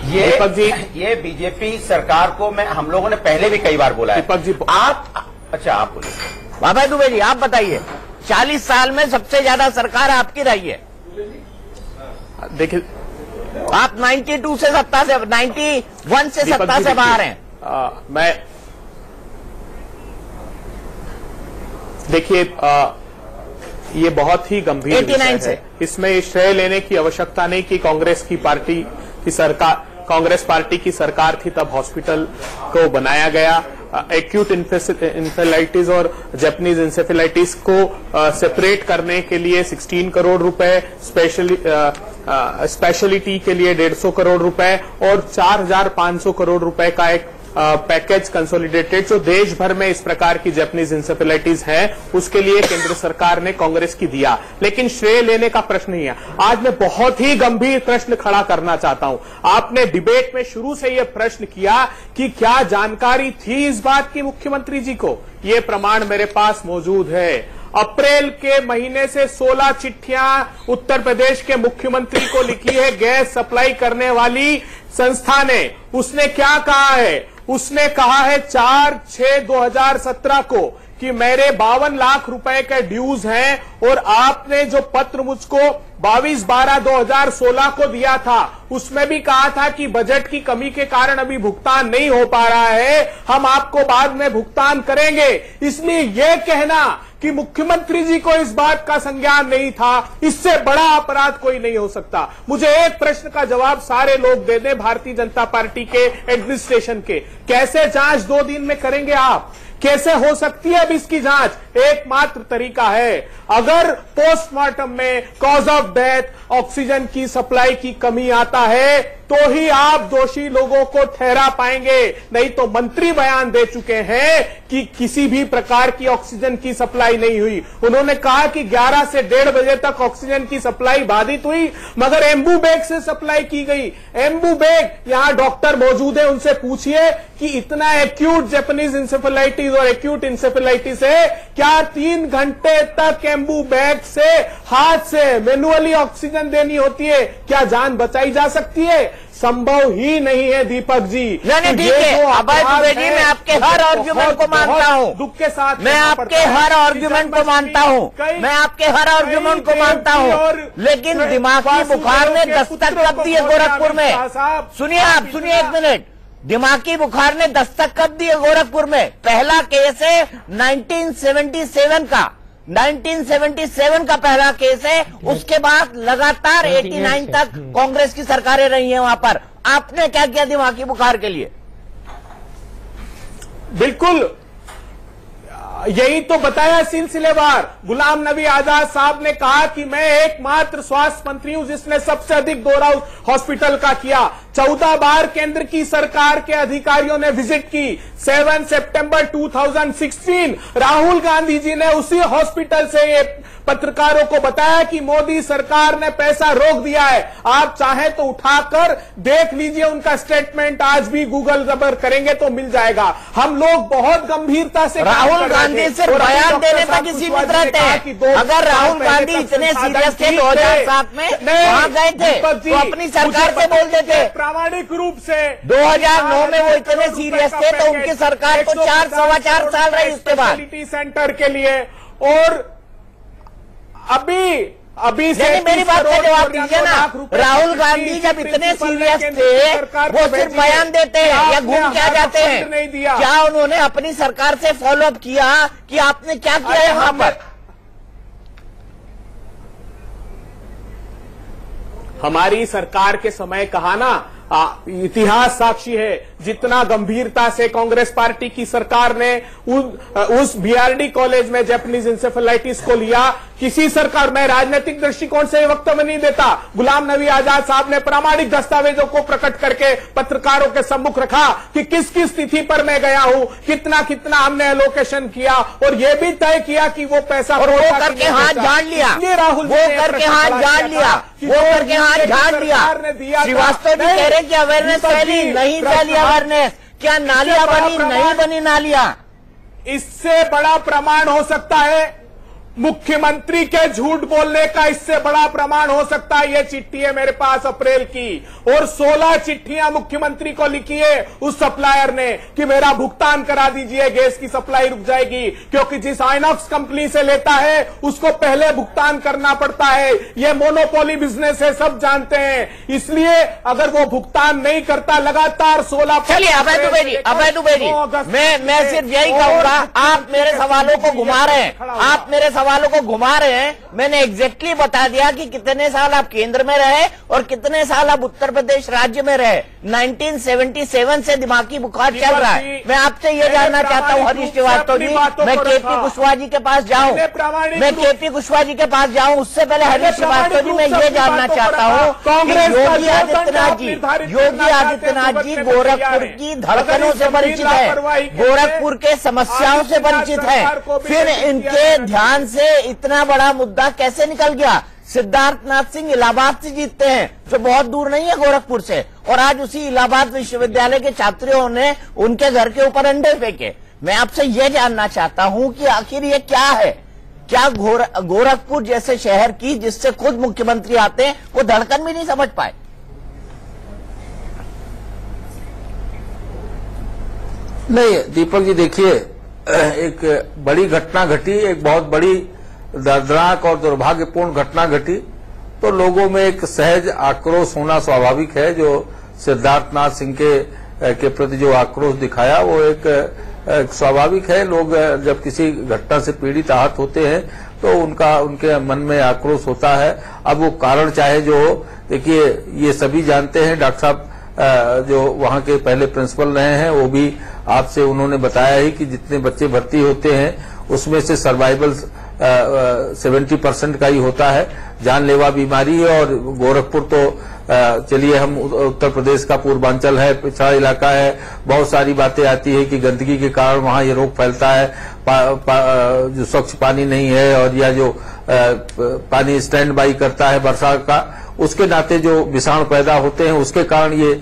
ये बीजेपी सरकार को हम लोगों ने पहले भी कई बार बोला है। दीपक जी, आप बोलिए। बाबा दुबे जी आप बताइए, 40 साल में सबसे ज्यादा सरकार आपकी रही है। देखिए, आप 91 से सत्ता से बाहर हैं। देखिए, ये बहुत ही गंभीर विषय है। इसमें श्रेय लेने की आवश्यकता नहीं कि कांग्रेस पार्टी की सरकार थी तब हॉस्पिटल को बनाया गया। एक्यूट इंसेफेलाइटिस और जैपनीज इंसेफेलाइटिस को सेपरेट करने के लिए 16 करोड़ रुपए, स्पेशलिटी के लिए 150 करोड़ रुपए और 4500 करोड़ रुपए का एक पैकेज कंसोलिडेटेड जो देश भर में इस प्रकार की जैपनीज इंसेफेलाइटिस है उसके लिए केंद्र सरकार ने कांग्रेस की दिया। लेकिन श्रेय लेने का प्रश्न नहीं है। आज मैं बहुत ही गंभीर प्रश्न खड़ा करना चाहता हूं। आपने डिबेट में शुरू से यह प्रश्न किया कि क्या जानकारी थी इस बात की मुख्यमंत्री जी को? ये प्रमाण मेरे पास मौजूद है। अप्रैल के महीने से 16 चिट्ठियां उत्तर प्रदेश के मुख्यमंत्री को लिखी है गैस सप्लाई करने वाली संस्था ने। उसने क्या कहा है? उसने कहा है 4/6/2017 को कि मेरे 52 लाख रुपए के ड्यूज हैं और आपने जो पत्र मुझको 22/12/2016 को दिया था उसमें भी कहा था कि बजट की कमी के कारण अभी भुगतान नहीं हो पा रहा है, हम आपको बाद में भुगतान करेंगे। इसलिए यह कहना कि मुख्यमंत्री जी को इस बात का संज्ञान नहीं था, इससे बड़ा अपराध कोई नहीं हो सकता। मुझे एक प्रश्न का जवाब सारे लोग दे दें भारतीय जनता पार्टी के एडमिनिस्ट्रेशन के, कैसे जांच 2 दिन में करेंगे आप? कैसे हो सकती है अब इसकी जांच? एकमात्र तरीका है, अगर पोस्टमार्टम में कॉज ऑफ डेथ ऑक्सीजन की सप्लाई की कमी आता है तो ही आप दोषी लोगों को ठहरा पाएंगे, नहीं तो मंत्री बयान दे चुके हैं कि किसी भी प्रकार की ऑक्सीजन की सप्लाई नहीं हुई। उन्होंने कहा कि 11 से 1:30 बजे तक ऑक्सीजन की सप्लाई बाधित हुई, मगर एम्बू बैग से सप्लाई की गई। एम्बू बैग, यहां डॉक्टर मौजूद है, उनसे पूछिए कि इतना एक्यूट जैपनीज इंसेफेलाइटिस और एक्यूट इंसेफेलाइटिस है, क्या 3 घंटे तक एम्बू बैग से हाथ से मैनुअली ऑक्सीजन देनी होती है? क्या जान बचाई जा सकती है? संभव ही नहीं है दीपक जी। नहीं ठीक है अभय दुबे जी, मैं आपके हर आर्ग्यूमेंट को मानता हूँ, दुख के साथ मैं आपके हर आर्ग्यूमेंट को मानता हूँ, मैं आपके हर आर्ग्यूमेंट को मानता हूँ, लेकिन दिमागी बुखार ने दस्तक कब दी है गोरखपुर में? सुनिए आप, सुनिए 1 मिनट। दिमागी बुखार ने दस्तक कब दी है गोरखपुर में? पहला केस है 1977 का, 1977 का पहला केस है। उसके बाद लगातार 89 तक कांग्रेस की सरकारें रही हैं वहां पर। आपने क्या किया दिमागी बुखार के लिए? बिल्कुल यही तो बताया सिलसिलेवार। गुलाम नबी आजाद साहब ने कहा कि मैं एकमात्र स्वास्थ्य मंत्री हूं जिसने सबसे अधिक दौरा हॉस्पिटल का किया। 14 बार केंद्र की सरकार के अधिकारियों ने विजिट की। 7 सितंबर 2016 राहुल गांधी जी ने उसी हॉस्पिटल से ये पत्रकारों को बताया कि मोदी सरकार ने पैसा रोक दिया है। आप चाहें तो उठाकर देख लीजिए उनका स्टेटमेंट, आज भी गूगल जबर करेंगे तो मिल जाएगा। हम लोग बहुत गंभीरता से राहुल गांधी से बयान देने तक ही सीमित रहते हैं। अगर राहुल गांधी इतने सीरियस थे 2007 में वहां गए थे तो अपनी सरकार से बोल देते। प्रामाणिक रूप से 2009 में वो इतने सीरियस थे तो उनकी सरकार को 4-4.25 साल रही उसके बाद सेंटर के लिए। और अभी से मेरी बात का जवाब दीजिए ना। राहुल गांधी जब इतने सीरियस थे वो सिर्फ बयान देते हैं या घूम के आ जाते हैं? क्या उन्होंने अपनी सरकार से फॉलो अप किया कि आपने क्या किया है वहां पर? हमारी सरकार के समय कहा ना, इतिहास साक्षी है, जितना गंभीरता से कांग्रेस पार्टी की सरकार ने उस बीआरडी कॉलेज में जैपनीज इंसेफेलाइटिस को लिया, किसी सरकार में राजनीतिक दृष्टिकोण से वक्तव्य नहीं देता। गुलाम नबी आजाद साहब ने प्रामाणिक दस्तावेजों को प्रकट करके पत्रकारों के सम्मुख रखा कि किस किस तिथि पर मैं गया हूं, कितना कितना हमने एलोकेशन किया और यह भी तय किया कि वो पैसा और वो करके हाथ झाड़ लिया, राहुल वो करके हाथ झाड़ लिया, वो करके हाथ झाड़ लिया। श्रीवास्तव जी कह रहे कि अवेयरनेस फैली, नहीं फैली अवेयरनेस। क्या नालियां बनी? नहीं बनी नालियां। इससे बड़ा प्रमाण हो सकता है मुख्यमंत्री के झूठ बोलने का, इससे बड़ा प्रमाण हो सकता है। यह चिट्ठी है मेरे पास अप्रैल की, और 16 चिट्ठियां मुख्यमंत्री को लिखी है उस सप्लायर ने कि मेरा भुगतान करा दीजिए, गैस की सप्लाई रुक जाएगी, क्योंकि जिस आइनॉक्स कंपनी से लेता है उसको पहले भुगतान करना पड़ता है। यह मोनोपोली बिजनेस है, सब जानते हैं। इसलिए अगर वो भुगतान नहीं करता लगातार 16। चलिए अभय दुबे जी, मैं सिर्फ यही कहूंगा, आप मेरे सवालों को घुमा रहे हैं, आप मेरे सवालों को घुमा रहे हैं। मैंने एग्जैक्टली बता दिया कि कितने साल आप केंद्र में रहे और कितने साल आप उत्तर प्रदेश राज्य में रहे। 1977 से दिमागी बुखार चल रहा है। मैं आपसे ये जानना चाहता हूँ हरीश श्रीवास्तव जी, मैं केपी कुशवाहा जी के पास जाऊं, मैं केपी कुशवाहा जी के पास जाऊं, उससे पहले हरीश श्रीवास्तव जी मैं ये जानना चाहता हूँ कि योगी आदित्यनाथ जी गोरखपुर की धड़कनों से परिचित है, गोरखपुर के समस्याओं से परिचित है, फिर इनके ध्यान से इतना बड़ा मुद्दा कैसे निकल गया? सिद्धार्थनाथ सिंह इलाहाबाद से जीतते हैं जो बहुत दूर नहीं है गोरखपुर से, और आज उसी इलाहाबाद विश्वविद्यालय के छात्रों ने उनके घर के ऊपर अंडे फेंके। मैं आपसे यह जानना चाहता हूं कि आखिर ये क्या है? क्या गोरखपुर जैसे शहर की, जिससे खुद मुख्यमंत्री आते हैं, वो धड़कन भी नहीं समझ पाए? नहीं दीपक जी, देखिए एक बड़ी घटना घटी, एक बहुत बड़ी दर्दनाक और दुर्भाग्यपूर्ण घटना घटी, तो लोगों में एक सहज आक्रोश होना स्वाभाविक है। जो सिद्धार्थनाथ सिंह के प्रति जो आक्रोश दिखाया वो एक स्वाभाविक है। लोग जब किसी घटना से पीड़ित आहत होते हैं तो उनके मन में आक्रोश होता है। अब वो कारण चाहे जो हो, देखिए ये सभी जानते हैं। डॉक्टर साहब जो वहां के पहले प्रिंसिपल रहे हैं, वो भी आपसे उन्होंने बताया ही कि जितने बच्चे भर्ती होते हैं उसमें से सर्वाइवल 70% का ही होता है। जानलेवा बीमारी है। और गोरखपुर तो चलिए, हम उत्तर प्रदेश का पूर्वांचल है, पिछड़ा इलाका है, बहुत सारी बातें आती है कि गंदगी के कारण वहां ये रोग फैलता है, जो स्वच्छ पानी नहीं है, और या जो पानी स्टैंड बाई करता है बरसात का, उसके नाते जो विषाणु पैदा होते हैं उसके कारण ये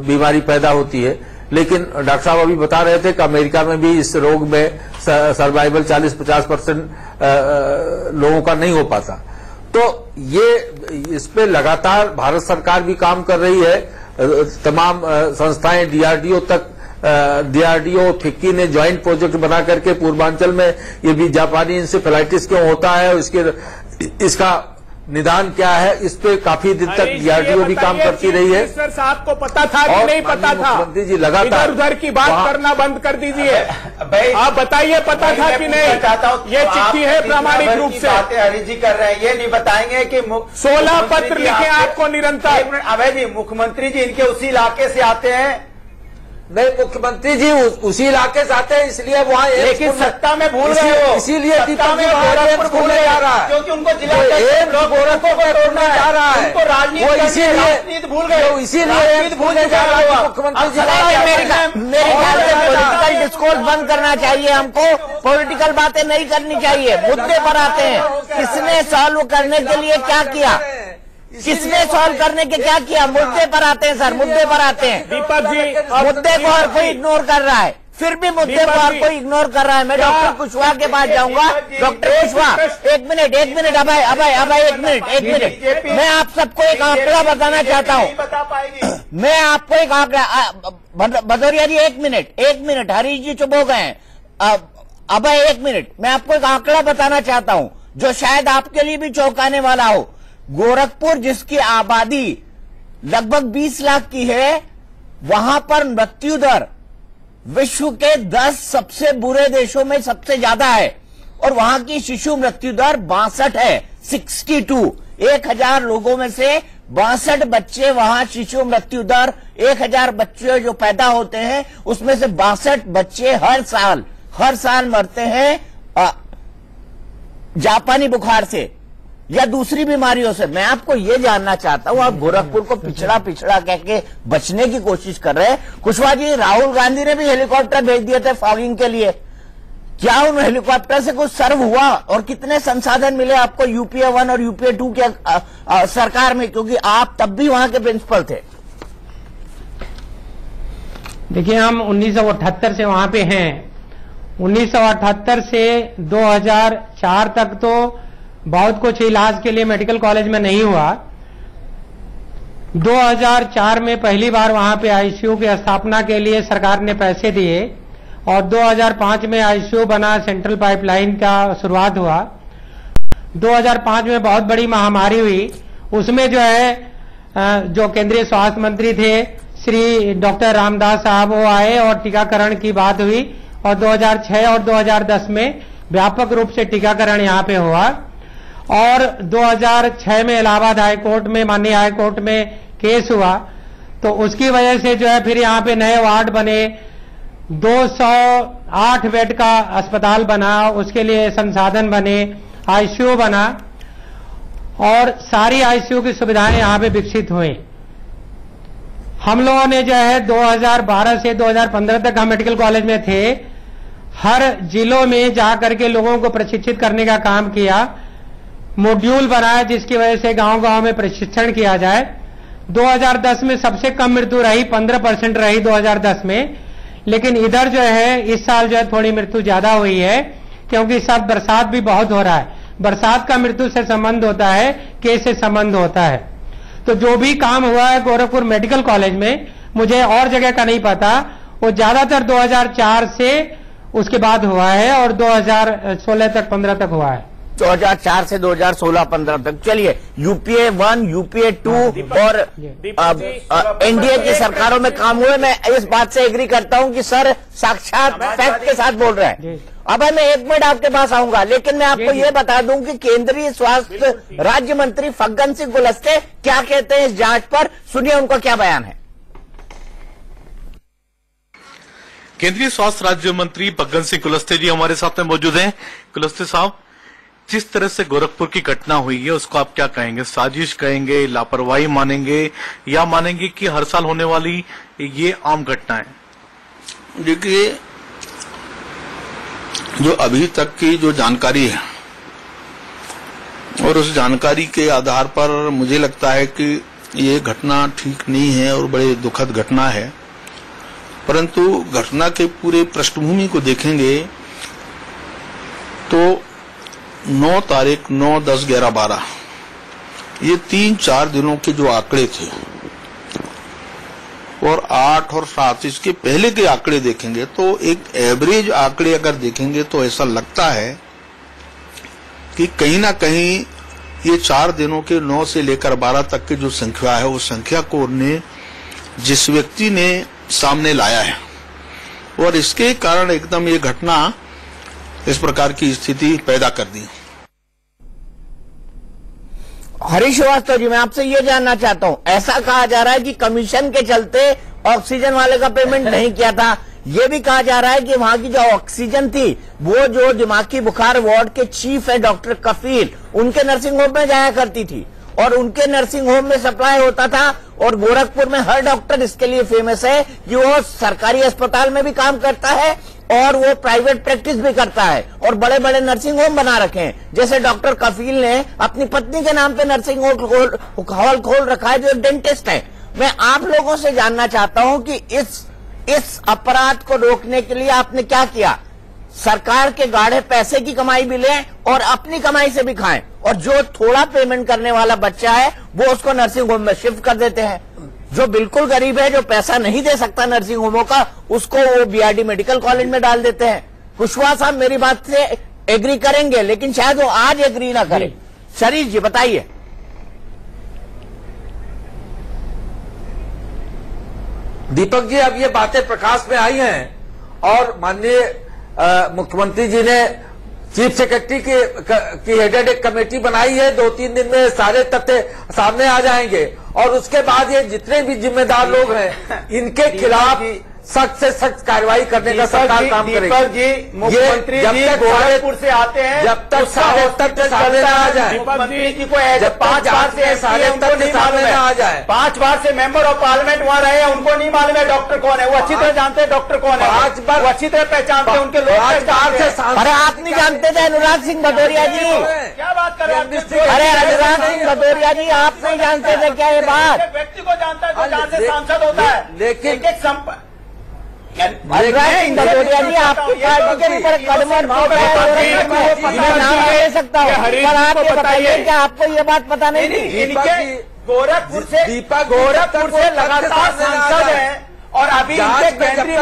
बीमारी पैदा होती है। लेकिन डॉक्टर साहब अभी बता रहे थे कि अमेरिका में भी इस रोग में सर्वाइवल 40-50% लोगों का नहीं हो पाता। तो ये इस पे लगातार भारत सरकार भी काम कर रही है। तमाम संस्थाएं, डीआरडीओ तक, डीआरडीओ फिक्की ने ज्वाइंट प्रोजेक्ट बना करके पूर्वांचल में ये भी जापानी इंसेफेलाइटिस क्यों होता है, इसका निदान क्या है, इस पे काफी दिन तक डीआरडीओ भी काम करती रही है। सर साहब को पता था कि नहीं पता था? मुख्यमंत्री जी लगातार इधर उधर की बात करना बंद कर दीजिए। आप बताइए पता था कि नहीं? ये चिट्ठी है प्रामाणिक रूप से। हरी जी कर रहे हैं, ये नहीं बताएंगे कि 16 पत्र लिखे आपको निरंतर। अभय जी, मुख्यमंत्री जी इनके उसी इलाके से आते हैं। नहीं, मुख्यमंत्री जी उसी इलाके से आते हैं, इसलिए वहाँ लेकिन सत्ता में भूल रहे हो। इसीलिए दीपक जी गोरखपुर भूलने जा रहा है, क्योंकि उनको जिला गोरखपुर को तोड़ने जा रहा है, उनको राजनीति भूल गए, इसीलिए भूलने जा रहा है मुख्यमंत्री जी। मेरे ख्याल से पॉलिटिकल डिस्कोर्स बंद करना चाहिए, हमको पॉलिटिकल बातें नहीं करनी चाहिए। मुद्दे पर आते हैं, किसने सॉल्व करने के लिए क्या किया, किसने सॉल्व करने के क्या किया, मुद्दे पर आते हैं सर, मुद्दे पर आते हैं। दीपक जी, मुद्दे को हर कोई इग्नोर कर रहा है, फिर भी मुद्दे को हर कोई इग्नोर कर रहा है। मैं डॉक्टर कुशवाहा के पास जाऊंगा। डॉक्टर कुशवाहा, एक मिनट अभय, एक मिनट। मैं आप सबको एक आंकड़ा बताना चाहता हूँ। मैं आपको एक आंकड़ा, भदौरिया जी एक मिनट, हरीश जी चुप हो गए हैं। अभय एक मिनट, मैं आपको एक आंकड़ा बताना चाहता हूँ जो शायद आपके लिए भी चौंकाने वाला हो। गोरखपुर, जिसकी आबादी लगभग 20 लाख की है, वहां पर मृत्यु दर विश्व के 10 सबसे बुरे देशों में सबसे ज्यादा है, और वहां की शिशु मृत्यु दर 62 है, 62। 1000 लोगों में से 62 बच्चे, वहां शिशु मृत्यु दर 1000 बच्चे जो पैदा होते हैं उसमें से 62 बच्चे हर साल मरते हैं जापानी बुखार से या दूसरी बीमारियों से। मैं आपको ये जानना चाहता हूं, आप गोरखपुर को पिछड़ा कह के बचने की कोशिश कर रहे हैं। कुशवाहा जी, राहुल गांधी ने भी हेलीकॉप्टर भेज दिए थे फॉगिंग के लिए, क्या उन हेलीकॉप्टर से कुछ सर्व हुआ, और कितने संसाधन मिले आपको यूपीए 1 और यूपीए 2 के सरकार में, क्योंकि आप तब भी वहां के प्रिंसिपल थे? देखिए, हम 1978 से वहां पे हैं। 1978 से 2004 तक तो बहुत कुछ इलाज के लिए मेडिकल कॉलेज में नहीं हुआ। 2004 में पहली बार वहां पे आईसीयू की स्थापना के लिए सरकार ने पैसे दिए, और 2005 में आईसीयू बना, सेंट्रल पाइपलाइन का शुरुआत हुआ। 2005 में बहुत बड़ी महामारी हुई, उसमें जो है जो केंद्रीय स्वास्थ्य मंत्री थे श्री डॉक्टर रामदास साहब, वो आए और टीकाकरण की बात हुई, और 2006 और 2010 में व्यापक रूप से टीकाकरण यहाँ पे हुआ। और 2006 में इलाहाबाद हाईकोर्ट में, माननीय हाईकोर्ट में केस हुआ, तो उसकी वजह से जो है फिर यहाँ पे नए वार्ड बने, 208 बेड का अस्पताल बना, उसके लिए संसाधन बने, आईसीयू बना, और सारी आईसीयू की सुविधाएं यहाँ पे विकसित हुई। हम लोगों ने जो है 2012 से 2015 तक हम मेडिकल कॉलेज में थे, हर जिलों में जाकर के लोगों को प्रशिक्षित करने का काम किया, मॉड्यूल बनाया जिसकी वजह से गांव-गांव में प्रशिक्षण किया जाए। 2010 में सबसे कम मृत्यु रही, 15% रही 2010 में, लेकिन इधर जो है इस साल जो है थोड़ी मृत्यु ज्यादा हुई है, क्योंकि इस साल बरसात भी बहुत हो रहा है। बरसात का मृत्यु से संबंध होता है, केस से संबंध होता है। तो जो भी काम हुआ है गोरखपुर मेडिकल कॉलेज में, मुझे और जगह का नहीं पता, वो ज्यादातर 2004 से उसके बाद हुआ है और 2016 तक 15 तक हुआ है। 2004 से 2016-15 तक। चलिए, यूपीए 1, यूपीए 2 और एनडीए की सरकारों में काम हुए। मैं इस बात से एग्री करता हूं कि सर साक्षात फैक्ट के साथ बोल रहे हैं। अब मैं 1 मिनट आपके पास आऊंगा, लेकिन मैं आपको ये बता दूं कि केंद्रीय स्वास्थ्य राज्य मंत्री फग्गन सिंह कुलस्ते क्या कहते हैं इस जांच पर। सुनिए उनका क्या बयान है। केंद्रीय स्वास्थ्य राज्य मंत्री फग्गन सिंह कुलस्ते जी हमारे साथ में मौजूद हैं। कुलस्ते साहब, जिस तरह से गोरखपुर की घटना हुई है उसको आप क्या कहेंगे? साजिश कहेंगे, लापरवाही मानेंगे, या मानेंगे कि हर साल होने वाली ये आम घटना है? देखिए, जो अभी तक की जो जानकारी है और उस जानकारी के आधार पर मुझे लगता है कि ये घटना ठीक नहीं है और बड़े दुखद घटना है। परंतु घटना के पूरे पृष्ठभूमि को देखेंगे तो 9 तारीख, 9, 10, 11, 12 ये 3-4 दिनों के जो आंकड़े थे और 8 और 7 इसके पहले के आंकड़े देखेंगे तो एक एवरेज आंकड़े अगर देखेंगे तो ऐसा लगता है कि कहीं ना कहीं ये 4 दिनों के 9 से लेकर 12 तक की जो संख्या है, उस संख्या को ने जिस व्यक्ति ने सामने लाया है और इसके कारण एकदम ये घटना इस प्रकार की स्थिति पैदा कर दी। हरीश श्रीवास्तव जी, मैं आपसे ये जानना चाहता हूं, ऐसा कहा जा रहा है कि कमीशन के चलते ऑक्सीजन वाले का पेमेंट नहीं किया था। ये भी कहा जा रहा है कि वहां की जो ऑक्सीजन थी वो जो दिमागी बुखार वार्ड के चीफ है डॉक्टर कफील, उनके नर्सिंग होम में जाया करती थी और उनके नर्सिंग होम में सप्लाई होता था। और गोरखपुर में हर डॉक्टर इसके लिए फेमस है कि वो सरकारी अस्पताल में भी काम करता है और वो प्राइवेट प्रैक्टिस भी करता है और बड़े बड़े नर्सिंग होम बना रखे हैं। जैसे डॉक्टर कफील ने अपनी पत्नी के नाम पे नर्सिंग हॉल खोल रखा है, जो डेंटिस्ट है। मैं आप लोगों से जानना चाहता हूं कि इस अपराध को रोकने के लिए आपने क्या किया? सरकार के गाढ़े पैसे की कमाई भी लें और अपनी कमाई से भी खाएं, और जो थोड़ा पेमेंट करने वाला बच्चा है वो उसको नर्सिंग होम में शिफ्ट कर देते हैं। जो बिल्कुल गरीब है, जो पैसा नहीं दे सकता नर्सिंग होमों का, उसको वो बीआरडी मेडिकल कॉलेज में डाल देते हैं। कुशवाहा साहब मेरी बात से एग्री करेंगे, लेकिन शायद वो आज एग्री ना करें। शरीफ जी बताइए। दीपक जी, अब ये बातें प्रकाश में आई हैं और माननीय मुख्यमंत्री जी ने चीफ सेक्रेटरी की हेडेड एक कमेटी बनाई है। 2-3 दिन में सारे तथ्य सामने आ जाएंगे और उसके बाद ये जितने भी जिम्मेदार लोग हैं इनके खिलाफ सख्त से सख्त कार्रवाई करने का सरकार काम करेगी। दीपक जी, मुख्यमंत्री जी गोरखपुर से आते हैं, जब तक सारे तथ्य सामने आ जाए, मुख्यमंत्री जी को 5 बार से सारे तथ्य सामने आ जाए, 5 बार से मेंबर ऑफ पार्लियामेंट वहां रहे हैं, उनको नहीं मालूम है डॉक्टर कौन है। वो अच्छी तरह जानते हैं डॉक्टर कौन है, 5 बार वो अच्छी तरह पहचानते हैं, उनके लोग पहचानते हैं। अरे आप नहीं जानते थे अनुराग सिंह भदौरिया जी? क्या बात कर रहे हैं? अरे अनुराग सिंह भदौरिया जी, आप नहीं जानते थे क्या ये बात? व्यक्ति को जानता है जो जहां से सांसद होता है, लेकिन अनुराग सिंह भदौरिया जी आपकी पार्टी के भी बड़े कदमों नाम ले सकता हूँ, पर आप ये बताइए क्या आपको ये बात पता नहीं थी? गोरखपुर से लगातार सांसद है और अभी इनके केंद्रीय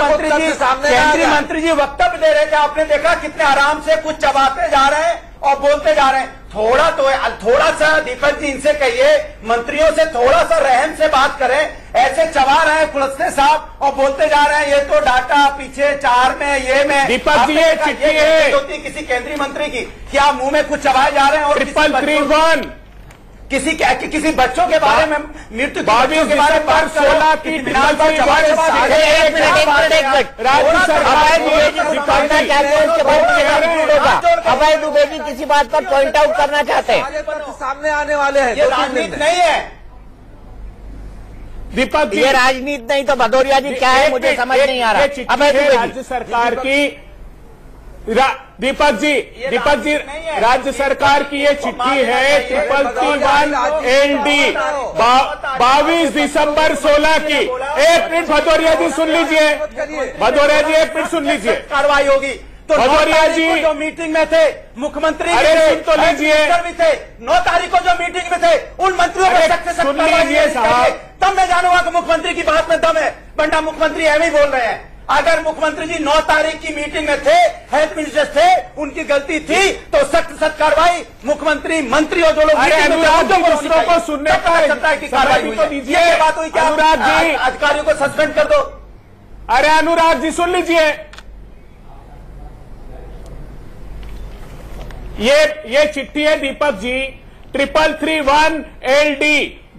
मंत्री जी वक्तव्य दे रहे थे। आपने देखा कितने आराम से कुछ चबाते जा रहे हैं और बोलते जा रहे हैं। थोड़ा सा दीपक जी इनसे कहिए, मंत्रियों से थोड़ा सा रहम से बात करें। ऐसे चबा रहे हैं कुलस्ते साहब और बोलते जा रहे हैं ये तो डाटा पीछे 4 में ये में। दीपक जी, ये चिट्ठी है होती किसी केंद्रीय मंत्री की, क्या मुंह में कुछ चबाए जा रहे हैं? और 333 किसी बच्चों के बारे में, मृत्यु 22 के बारे में बात 16 की अभय दुबे जी किसी बात पर पॉइंट आउट करना चाहते हैं, सामने आने वाले हैं। ये राजनीति नहीं है दीपक जी, ये राजनीति नहीं तो भदौरिया जी क्या है मुझे समझ नहीं आ रहा। अभय दुबे राज्य सरकार की दीपक जी राज्य सरकार की ये चिट्ठी है 333 एनडी 22 दिसंबर 16 की। एक मिनट भदौरिया जी सुन लीजिए, भदौरिया जी एक मिनट सुन लीजिए। कार्रवाई होगी तो भदौरिया जी जो मीटिंग में थे मुख्यमंत्री अरे सुन तो लीजिए, भी थे 9 तारीख को जो मीटिंग में थे उन मंत्रियों को सख्त से सख्त सुन लीजिए साहब, तब मैं जानूंगा कि मुख्यमंत्री की बात में दम है, वरना मुख्यमंत्री ऐसे ही बोल रहे हैं। अगर मुख्यमंत्री जी 9 तारीख की मीटिंग में थे, हेल्थ मिनिस्टर थे, उनकी गलती थी तो सख्त कार्रवाई मुख्यमंत्री, मंत्री और जो लोग दूसरों को सुनने की कार्रवाई तो दीजिए। बात हुई क्या? अनुराग जी, अधिकारियों को सस्पेंड कर दो। अरे अनुराग जी सुन लीजिए, ये चिट्ठी है दीपक जी 3331 LD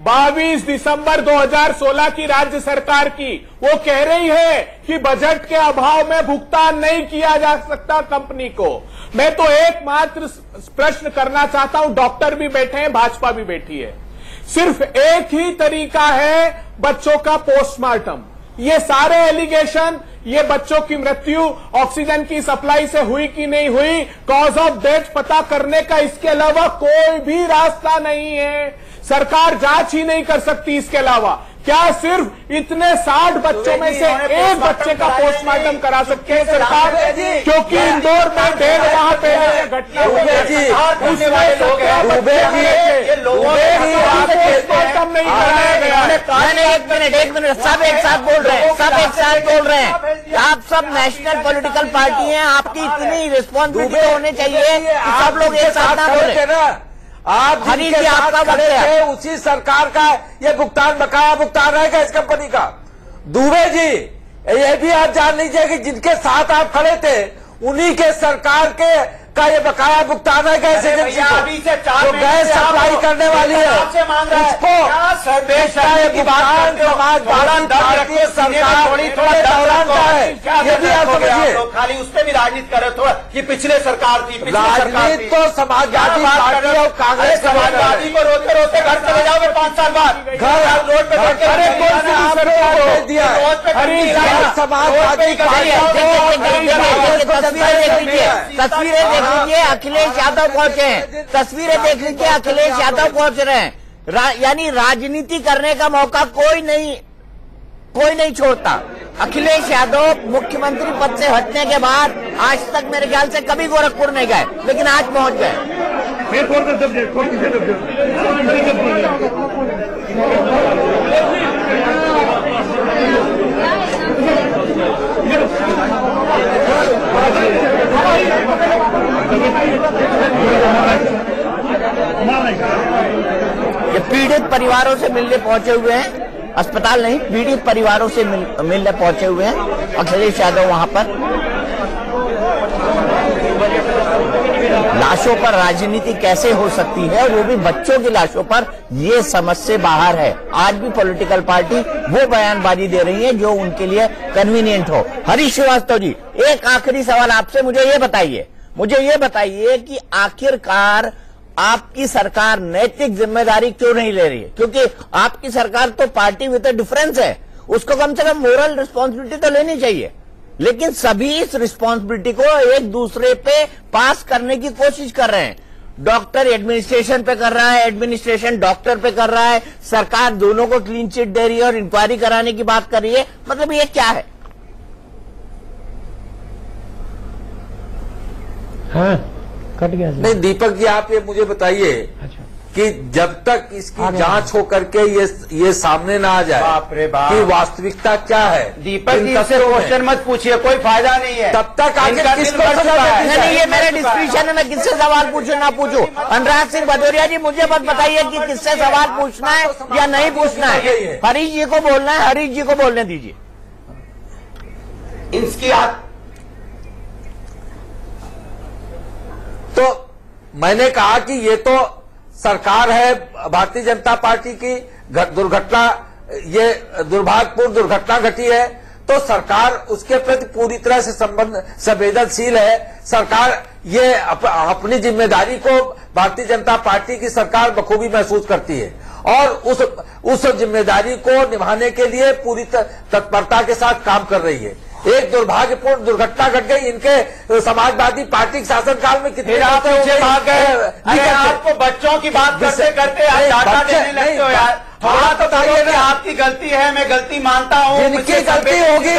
22 दिसंबर 2016 की राज्य सरकार की। वो कह रही है कि बजट के अभाव में भुगतान नहीं किया जा सकता कंपनी को। मैं तो एकमात्र प्रश्न करना चाहता हूं, डॉक्टर भी बैठे हैं, भाजपा भी बैठी है, सिर्फ एक ही तरीका है बच्चों का पोस्टमार्टम। ये सारे एलिगेशन, ये बच्चों की मृत्यु ऑक्सीजन की सप्लाई से हुई कि नहीं हुई, कॉज ऑफ डेथ पता करने का इसके अलावा कोई भी रास्ता नहीं है। सरकार जांच ही नहीं कर सकती इसके अलावा। क्या सिर्फ इतने 60 बच्चों में से एक बच्चे का पोस्टमार्टम करा सकती है सरकार? क्योंकि इंदौर में 1.5 माह पहले घटना पोस्टमार्टम नहीं कराया गया। एक मिनट सब एक साथ बोल रहे हैं, सब एक साथ बोल रहे हैं। आप सब नेशनल पॉलिटिकल पार्टी हैं, आपकी इतनी रिस्पॉन्सिबिलिटी होनी चाहिए कि सब लोग एक साथ ना बोले। आप हरीश जी आपका खड़े थे, उसी सरकार का ये भुगतान, बकाया भुगतान रहेगा इस कंपनी का। दुबे जी, ये भी आप जान लीजिए कि जिनके साथ आप खड़े थे उन्हीं के सरकार के का ये बकाया भुगतान है गैस एजेंसी को, जो गैस सप्लाई करने वाली है उसको ये भी आप समझिए। खाली उस पर भी राजनीति कर रहे थोड़ा कि पिछले सरकार थी, राजनीति तो समाजवादी पार्टी और कांग्रेस समाजवादी को रोते रोते घर चले जाओगे 5 साल बाद, घर रोड पे दिया समाजवादी तस्वीरें देख लीजिए, अखिलेश यादव पहुंचे हैं, तस्वीरें देख लीजिए, अखिलेश यादव पहुंच रहे हैं। यानी राजनीति करने का मौका कोई नहीं छोड़ता। अखिलेश यादव मुख्यमंत्री पद से हटने के बाद आज तक मेरे ख्याल से कभी गोरखपुर नहीं गए, लेकिन आज पहुंच गए। ये पीड़ित परिवारों से मिलने पहुंचे हुए हैं, अस्पताल नहीं, पीड़ित परिवारों से मिलने पहुंचे हुए हैं अखिलेश यादव। वहां पर लाशों पर राजनीति कैसे हो सकती है, और वो भी बच्चों की लाशों पर, ये समझ से बाहर है। आज भी पॉलिटिकल पार्टी वो बयानबाजी दे रही है जो उनके लिए कन्वीनियंट हो। हरीश श्रीवास्तव जी, एक आखिरी सवाल आपसे, मुझे ये बताइए कि आखिरकार आपकी सरकार नैतिक जिम्मेदारी क्यों नहीं ले रही है? क्योंकि आपकी सरकार तो पार्टी विद अ डिफरेंस है, उसको कम से कम मोरल रिस्पॉन्सिबिलिटी तो लेनी चाहिए, लेकिन सभी इस रिस्पॉन्सिबिलिटी को एक दूसरे पे पास करने की कोशिश कर रहे हैं। डॉक्टर एडमिनिस्ट्रेशन पे कर रहा है, एडमिनिस्ट्रेशन डॉक्टर पे कर रहा है, सरकार दोनों को क्लीन चिट दे रही है और इंक्वायरी कराने की बात कर रही है। मतलब ये क्या है? हाँ, कट गया। नहीं दीपक जी, आप ये मुझे बताइए कि जब तक इसकी जांच हो करके ये सामने ना आ जाए बाप रे बाप, कि वास्तविकता क्या है। दीपक जी से क्वेश्चन मत पूछिए, कोई फायदा नहीं है। तब तक आगे किसको नहीं, ये मेरे डिस्क्रिप्शन है, मैं किससे सवाल पूछूं ना पूछूं। अनुराग सिंह भदौरिया जी, मुझे बस बताइए कि किससे सवाल पूछना है या नहीं पूछना है। हरीश जी को बोलना है, हरीश जी को बोलने दीजिए। इसकी तो मैंने कहा कि ये तो सरकार है भारतीय जनता पार्टी की, दुर्घटना, ये दुर्भाग्यपूर्ण दुर्घटना घटी है तो सरकार उसके प्रति पूरी तरह से संवेदनशील है। सरकार ये अपनी जिम्मेदारी को भारतीय जनता पार्टी की सरकार बखूबी महसूस करती है और उस जिम्मेदारी को निभाने के लिए पूरी तत्परता के साथ काम कर रही है। एक दुर्भाग्यपूर्ण दुर्घटना घट गई इनके समाजवादी पार्टी के शासनकाल में। कितने आपको बच्चों की बात करते करते डाटा देने लगते हो यार। थोड़ा तो बताइए कि आपकी गलती है, मैं गलती मानता हूँ, जिनकी गलती होगी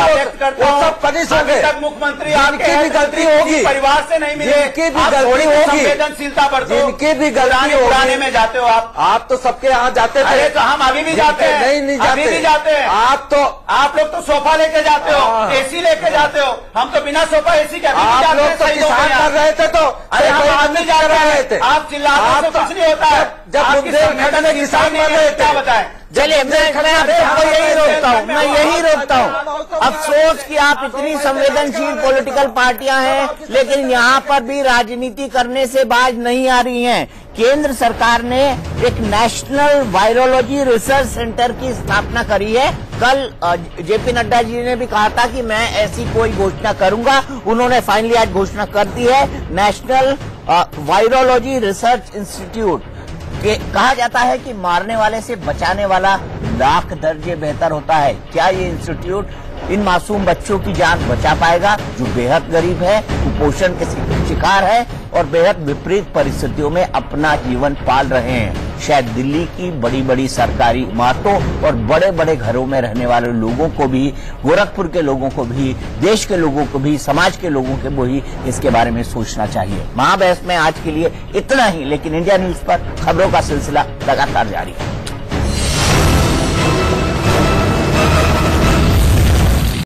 वो सब पनिश होंगे। तक मुख्यमंत्री जिनकी भी गलती होगी, परिवार से नहीं मिले, जिनकी भी गलती होगी, संवेदनशीलता बरतो, जिनकी भी गलती पुराने में जाते हो आप तो सबके यहाँ जाते थे। तो हम अभी भी जाते हैं, नहीं अभी भी जाते हैं। आप लोग तो सोफा लेके जाते हो, एसी लेके जाते हो, हम तो बिना सोफा एसी के आप लोग तो किसान कर रहे थे, तो हम आदमी जा रहे थे। आप चिल्लाते तो कुछ नहीं होता है। जब बुंदेलखंड में किसान मर रहे थे, क्या बताएं? चलिए मैं आपको यही रोकता हूँ, अफसोस कि आप इतनी संवेदनशील पॉलिटिकल पार्टियां हैं, लेकिन यहाँ पर भी राजनीति करने से बाज नहीं आ रही हैं। केंद्र सरकार ने एक नेशनल वायरोलॉजी रिसर्च सेंटर की स्थापना करी है। कल जेपी नड्डा जी ने भी कहा था कि मैं ऐसी कोई घोषणा करूंगा, उन्होंने फाइनली आज घोषणा कर दी है। नेशनल वायरोलॉजी रिसर्च इंस्टीट्यूट कहा जाता है कि मारने वाले से बचाने वाला लाख दर्जे बेहतर होता है। क्या ये इंस्टीट्यूट इन मासूम बच्चों की जान बचा पाएगा जो बेहद गरीब है, कुपोषण के शिकार है और बेहद विपरीत परिस्थितियों में अपना जीवन पाल रहे हैं? शायद दिल्ली की बड़ी बड़ी सरकारी इमारतों और बड़े बड़े घरों में रहने वाले लोगों को भी, गोरखपुर के लोगों को भी, देश के लोगों को भी, समाज के लोगों को भी इसके बारे में सोचना चाहिए। महाबहस में आज के लिए इतना ही, लेकिन इंडिया न्यूज पर खबरों का सिलसिला लगातार जारी है।